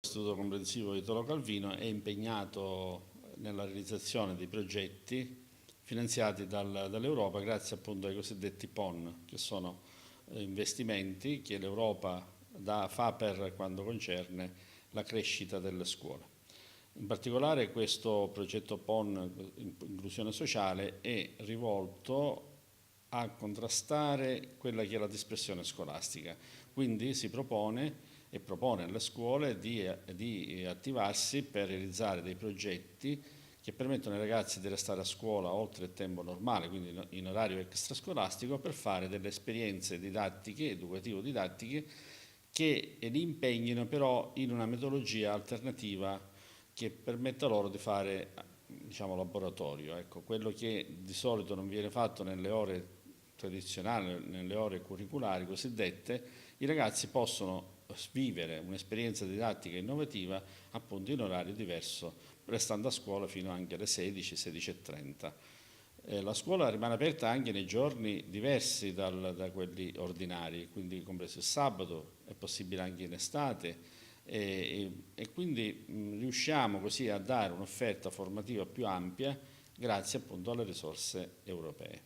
L'Istituto Comprensivo Italo Calvino è impegnato nella realizzazione di progetti finanziati dall'Europa grazie appunto ai cosiddetti PON, che sono investimenti che l'Europa fa per quanto concerne la crescita delle scuole. In particolare questo progetto PON, inclusione sociale, è rivolto a contrastare quella che è la dispersione scolastica, quindi si propone e propone alle scuole di attivarsi per realizzare dei progetti che permettono ai ragazzi di restare a scuola oltre il tempo normale, quindi in orario extrascolastico, per fare delle esperienze didattiche, educativo-didattiche, che li impegnino però in una metodologia alternativa che permetta loro di fare, diciamo, laboratorio. Ecco, quello che di solito non viene fatto nelle ore tradizionali, nelle ore curriculari cosiddette, i ragazzi possono vivere un'esperienza didattica innovativa appunto in orario diverso, restando a scuola fino anche alle 16, 16:30. La scuola rimane aperta anche nei giorni diversi da quelli ordinari, quindi compreso il sabato, è possibile anche in estate e quindi riusciamo così a dare un'offerta formativa più ampia grazie appunto alle risorse europee.